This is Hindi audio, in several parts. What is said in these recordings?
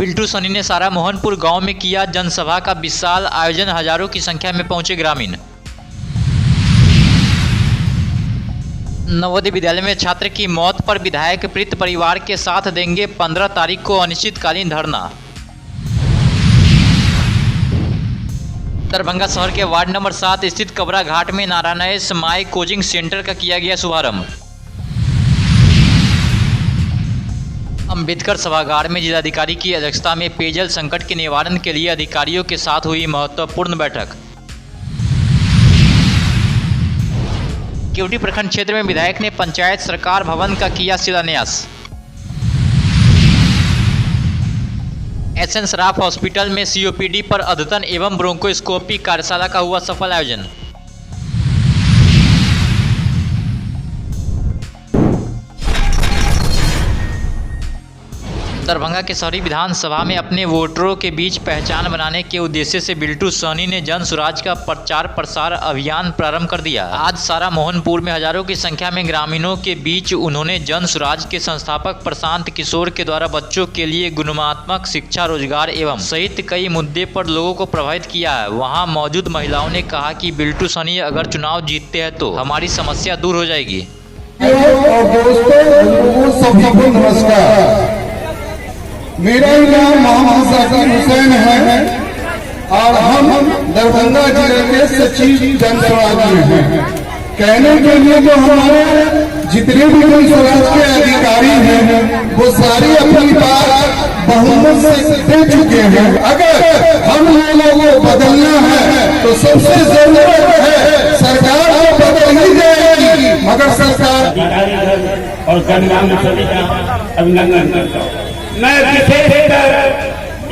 बिल्टू सनी ने सारा मोहनपुर गांव में किया जनसभा का विशाल आयोजन। हजारों की संख्या में पहुंचे ग्रामीण। नवोदय विद्यालय में छात्र की मौत पर विधायक पीड़ित परिवार के साथ देंगे 15 तारीख को अनिश्चितकालीन धरना। दरभंगा शहर के वार्ड नंबर 7 स्थित कबरा घाट में नारायणेश माई कोचिंग सेंटर का किया गया शुभारंभ। अम्बेडकर सभागार में जिलाधिकारी की अध्यक्षता में पेयजल संकट के निवारण के लिए अधिकारियों के साथ हुई महत्वपूर्ण बैठक। केवटी प्रखंड क्षेत्र में विधायक ने पंचायत सरकार भवन का किया शिलान्यास। एसएन सराफ हॉस्पिटल में सीओपीडी पर अद्यतन एवं ब्रोंकोस्कोपी कार्यशाला का हुआ सफल आयोजन। दरभंगा के शहरी विधानसभा में अपने वोटरों के बीच पहचान बनाने के उद्देश्य से बिल्टू सहनी ने जन स्वराज का प्रचार प्रसार अभियान प्रारंभ कर दिया। आज सारा मोहनपुर में हजारों की संख्या में ग्रामीणों के बीच उन्होंने जन स्वराज के संस्थापक प्रशांत किशोर के द्वारा बच्चों के लिए गुणात्मक शिक्षा, रोजगार एवं सहित कई मुद्दे पर लोगों को प्रभावित किया है। वहाँ मौजूद महिलाओं ने कहा कि बिल्टू सहनी अगर चुनाव जीतते हैं तो हमारी समस्या दूर हो जाएगी। मेरा नाम मोहम्मद जाकिर हुसैन है और हम दरभंगा जिले के सचिव जन स्वराज में हैं। कहने के लिए जो हमारे जितने भी जन स्वराज के अधिकारी हैं वो सारी अपनी बात बहुमत से दे चुके हैं। अगर हम लोगों को बदलना है तो सबसे जरूरत है सरकार को बदल ही जाएगी, मगर सरकार और गणमान्य सभी का अभिनंदन करता हूँ। मैं विशेषकर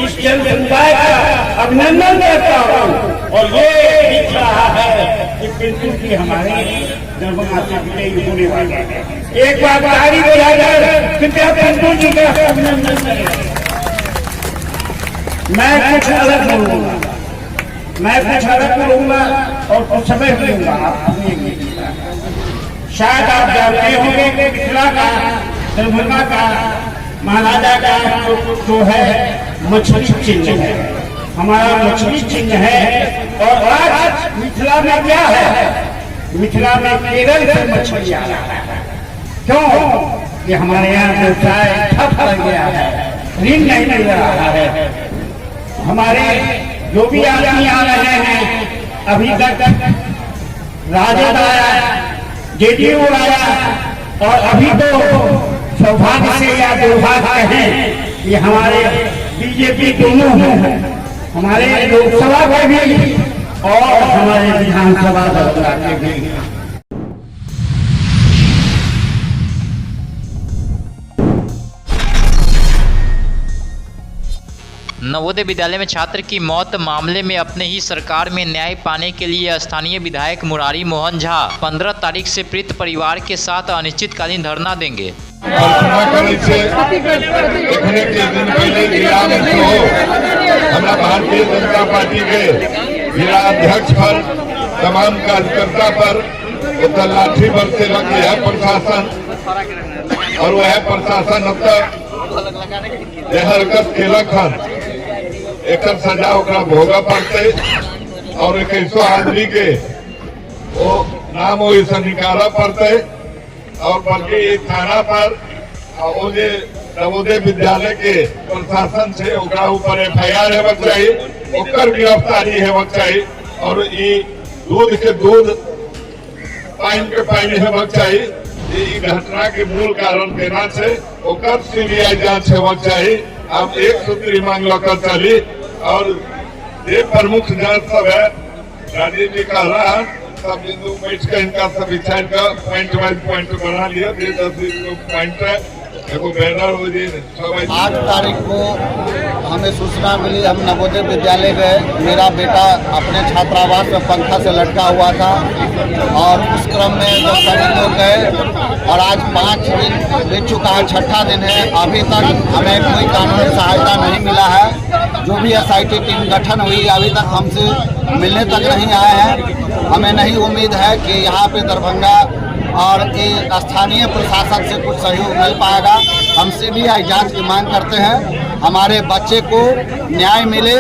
इस जन समुदाय का अभिनंदन करता हूँ और ये दिख रहा है कि बिल्कुल की हमारे दरभंगा से विजयी होने वाले हैं। एक बार ताली बजाकर कृपया बिल्कुल जी का अभिनंदन करें। मैं कुछ अलग बोलूंगा और कुछ समय लूंगा। शायद आप जानते होंगे मिथिला का, दरभंगा का, महाराजा का जो है मछली चिन्ह है, हमारा मछली चिन्ह है। और आज मिथिला में क्या है? मिथिला में केरल से मछली आ रहा है। क्यों? कि हमारे यहाँ व्यवसाय ठप लग गया है, ऋण नहीं मिल रहा है। हमारे जो भी आदमी आ रहे हैं, अभी तक राजद आया, जेडीयू आया और अभी तो सौभाग्य से या दुर्भाग्य कहें कि हमारे बीजेपी दोनों हैं, हमारे लोकसभा के भी और हमारे विधानसभा के भी। नवोदय विद्यालय में छात्र की मौत मामले में अपने ही सरकार में न्याय पाने के लिए स्थानीय विधायक मुरारी मोहन झा 15 तारीख से पीड़ित परिवार के साथ अनिश्चितकालीन धरना देंगे। देखने के दिन पहले जिला में हमारा भारतीय जनता पार्टी के जिला अध्यक्ष पर, तमाम कार्यकर्ता पर लाठी बल से लग गया प्रशासन, और वह प्रशासन अब तक हरकत केलक हन एक सजा ओकरा भोगा पड़ते और 21 आदमी के वो नाम वही निकाला पड़ते और बल्कि थाना पर वो नवोदय विद्यालय के प्रशासन से ओकरा ऊपर FIR हेबाक चाहिए, ओकर गिरफ्तारी हेबाक चाहिए और ये दूध के दूध, पानी के पानी हेबाक चाहिए। ये घटना के मूल कारण केना से ओकर CBI जांच हेबाक चाहिए। अब एक सूत्री मांग लेकर चली और ये प्रमुख जांच सब है, राजनीति कर रहा है, सब बिंदु बैठ के इनका सब विचार का पॉइंट वाइज पॉइंट बना लिया। 10 पॉइंट है, बैनर हो जी। 8 तारीख को हमें सूचना मिली, हम नवोदय विद्यालय गए, मेरा बेटा अपने छात्रावास में पंखा से लटका हुआ था और उस क्रम में जब सभी लोग गए और आज 5 दिन बीत चुका है, 6ठा दिन है, अभी तक हमें कोई कानूनी सहायता नहीं मिला है। जो भी SIT टीम गठन हुई अभी तक हमसे मिलने तक नहीं आए हैं। हमें नहीं उम्मीद है कि यहाँ पे दरभंगा और स्थानीय प्रशासन से कुछ सहयोग मिल पाएगा। हम सीबीआई जांच की मांग करते हैं। हमारे बच्चे को न्याय मिले,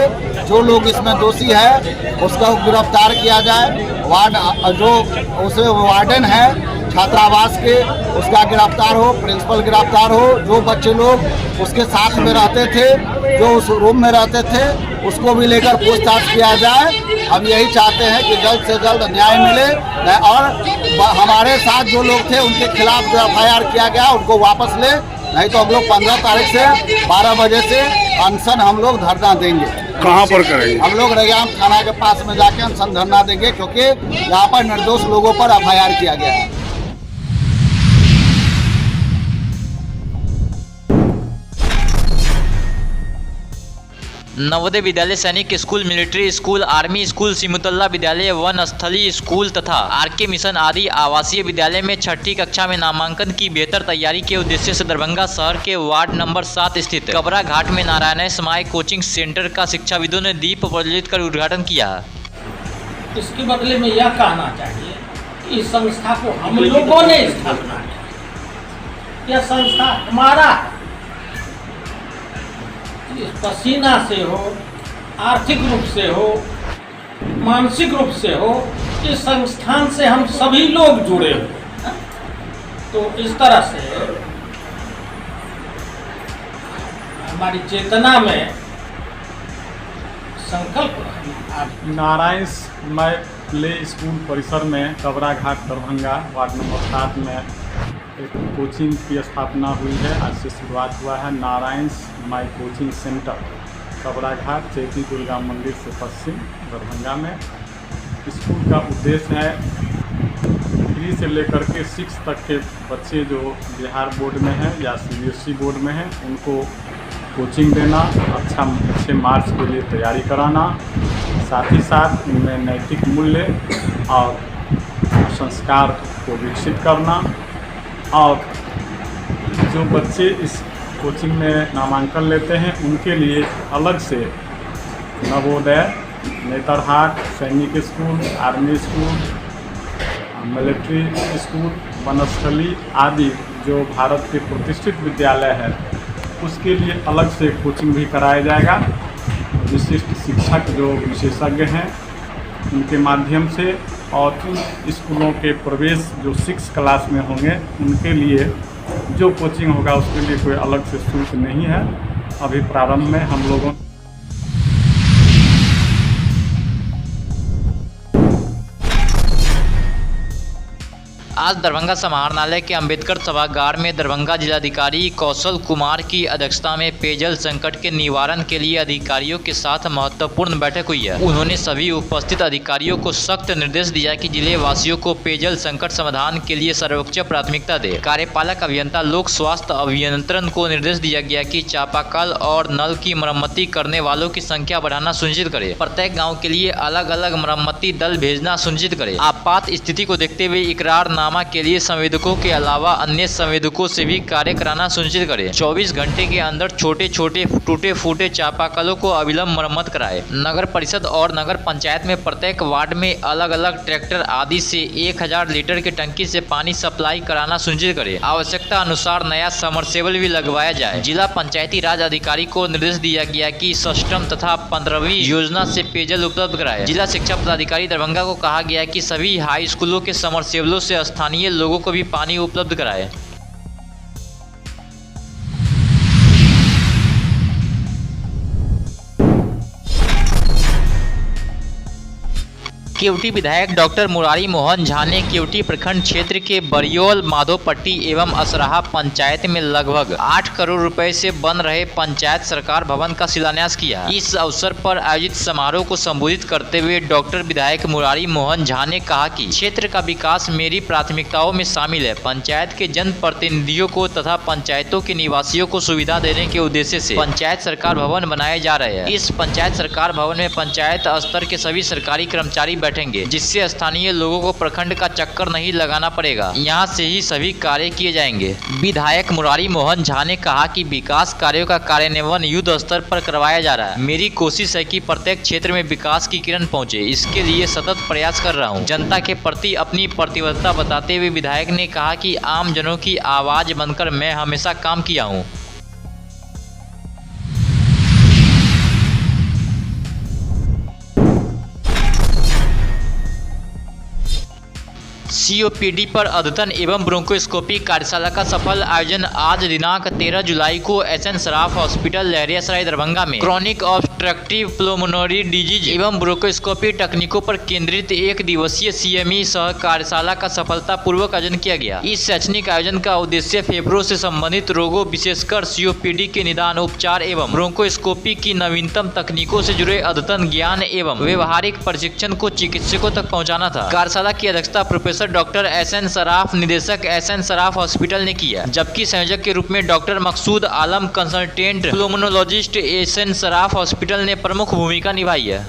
जो लोग इसमें दोषी है उसको गिरफ्तार किया जाए। जो उसे वार्डन है छात्रावास के, उसका गिरफ्तार हो, प्रिंसिपल गिरफ्तार हो। जो बच्चे लोग उसके साथ में रहते थे, जो उस रूम में रहते थे, उसको भी लेकर पूछताछ किया जाए। हम यही चाहते हैं कि जल्द से जल्द न्याय मिले और हमारे साथ जो लोग थे उनके खिलाफ जो FIR किया गया उनको वापस ले, नहीं तो हम लोग 15 तारीख से 12 बजे से अनशन हम लोग धरना देंगे। कहाँ पर करेंगे? हम लोग रैयाम थाना के पास में जाके अनशन धरना देंगे, क्योंकि यहाँ पर निर्दोष लोगों पर FIR किया गया है। Navodaya Vidyalaya, Sainik school, military school, army school, Simultala Vidyalaya, one स्थलीय स्कूल तथा RK मिशन आदि आवासीय विद्यालय में छठी कक्षा में नामांकन की बेहतर तैयारी के उद्देश्य से दरभंगा शहर के वार्ड नंबर 7 स्थित कबरा घाट में नारायण समाय कोचिंग सेंटर का शिक्षाविदों ने दीप प्रज्वलित कर उद्घाटन किया। इसके बदले में यह कहना चाहिए कि इस संस्था को हम लोगों ने स्थापना किया। यह संस्था हमारा पसीना से हो, आर्थिक रूप से हो, मानसिक रूप से हो, इस संस्थान से हम सभी लोग जुड़े हुए। तो इस तरह से हमारी चेतना में संकल्प। नारायण समाय प्ले स्कूल परिसर में कबरा घाट दरभंगा वार्ड नंबर 7 में एक कोचिंग की स्थापना हुई है। आज से शुरुआत हुआ है नारायण समाय कोचिंग सेंटर, कबरा घाट, चैती दुर्गा मंदिर से पश्चिम दरभंगा में। स्कूल का उद्देश्य है 3 से लेकर के 6 तक के बच्चे जो बिहार बोर्ड में हैं या CBSE बोर्ड में हैं उनको कोचिंग देना, अच्छे मार्क्स के लिए तैयारी कराना, साथ ही साथ उनमें नैतिक मूल्य और संस्कार को विकसित करना। और जो बच्चे इस कोचिंग में नामांकन लेते हैं उनके लिए अलग से Navodaya, Netarhat, Sainik school, army school, military school, Vanasthali आदि जो भारत के प्रतिष्ठित विद्यालय है उसके लिए अलग से कोचिंग भी कराया जाएगा। विशिष्ट शिक्षक जो विशेषज्ञ हैं उनके माध्यम से, और इन स्कूलों के प्रवेश जो 6 क्लास में होंगे उनके लिए जो कोचिंग होगा उसके लिए कोई अलग से शुल्क नहीं है। अभी प्रारंभ में हम लोगों आज दरभंगा समाहरणालय के अंबेडकर सभागार में दरभंगा जिलाधिकारी कौशल कुमार की अध्यक्षता में पेयजल संकट के निवारण के लिए अधिकारियों के साथ महत्वपूर्ण बैठक हुई है। उन्होंने सभी उपस्थित अधिकारियों को सख्त निर्देश दिया कि जिले वासियों को पेयजल संकट समाधान के लिए सर्वोच्च प्राथमिकता दे। कार्यपालक अभियंता लोक स्वास्थ्य अभियंत्रण को निर्देश दिया गया कि चापाकल और नल की मरम्मती करने वालों की संख्या बढ़ाना सुनिश्चित करे। प्रत्येक गाँव के लिए अलग अलग मरम्मती दल भेजना सुनिश्चित करे। आपात स्थिति को देखते हुए इकरारनामा के लिए संवेदकों के अलावा अन्य संवेदकों से भी कार्य कराना सुनिश्चित करें। 24 घंटे के अंदर छोटे छोटे टूटे फूटे चापाकलों को अविलंब मरम्मत कराए। नगर परिषद और नगर पंचायत में प्रत्येक वार्ड में अलग अलग ट्रैक्टर आदि से 1000 लीटर की टंकी से पानी सप्लाई कराना सुनिश्चित करें। आवश्यकता अनुसार नया समरसेबल भी लगवाया जाए। जिला पंचायती राज अधिकारी को निर्देश दिया गया कि सिस्टम तथा 15वीं योजना से पेयजल उपलब्ध कराए। जिला शिक्षा पदाधिकारी दरभंगा को कहा गया कि सभी हाई स्कूलों के समरसेबलों से स्थानीय लोगों को भी पानी उपलब्ध कराए। केवटी विधायक डॉक्टर मुरारी मोहन झा ने केवटी प्रखंड क्षेत्र के बरियोल, माधोपट्टी एवं असराहा पंचायत में लगभग 8 करोड़ रुपए से बन रहे पंचायत सरकार भवन का शिलान्यास किया। इस अवसर पर आयोजित समारोह को संबोधित करते हुए डॉक्टर विधायक मुरारी मोहन झा ने कहा कि क्षेत्र का विकास मेरी प्राथमिकताओं में शामिल है। पंचायत के जनप्रतिनिधियों को तथा पंचायतों के निवासियों को सुविधा देने के उद्देश्य से पंचायत सरकार भवन बनाए जा रहे हैं। इस पंचायत सरकार भवन में पंचायत स्तर के सभी सरकारी कर्मचारी बैठेंगे, जिससे स्थानीय लोगों को प्रखंड का चक्कर नहीं लगाना पड़ेगा। यहाँ से ही सभी कार्य किए जाएंगे। विधायक मुरारी मोहन झा ने कहा कि विकास कार्यों का कार्यान्वयन युद्ध स्तर पर करवाया जा रहा है। मेरी कोशिश है कि प्रत्येक क्षेत्र में विकास की किरण पहुंचे, इसके लिए सतत प्रयास कर रहा हूं। जनता के प्रति अपनी प्रतिबद्धता बताते हुए विधायक ने कहा कि आम जनों की आवाज बनकर मैं हमेशा काम किया हूं। COPD पर अद्यतन एवं ब्रोंकोस्कोपी कार्यशाला का सफल आयोजन आज दिनांक 13 जुलाई को SN सराफ हॉस्पिटल लहरियासराय दरभंगा में क्रॉनिक ऑब्स्ट्रक्टिव प्लमोनरी डिजीज एवं ब्रोंकोस्कोपी तकनीकों पर केंद्रित एक दिवसीय CME सह कार्यशाला का सफलतापूर्वक आयोजन किया गया। इस शैक्षणिक आयोजन का उद्देश्य फेफड़ों से संबंधित रोगों विशेषकर COPD के निदान, उपचार एवं ब्रोंकोस्कोपी की नवीनतम तकनीकों से जुड़े अद्यतन ज्ञान एवं व्यवहारिक प्रशिक्षण को चिकित्सकों तक पहुँचाना था। कार्यशाला की अध्यक्षता प्रोफेसर डॉक्टर SN सराफ, निदेशक SN सराफ हॉस्पिटल ने किया, जबकि संयोजक के रूप में डॉक्टर मकसूद आलम, कंसल्टेंट प्लमोनोलॉजिस्ट SN सराफ हॉस्पिटल ने प्रमुख भूमिका निभाई है।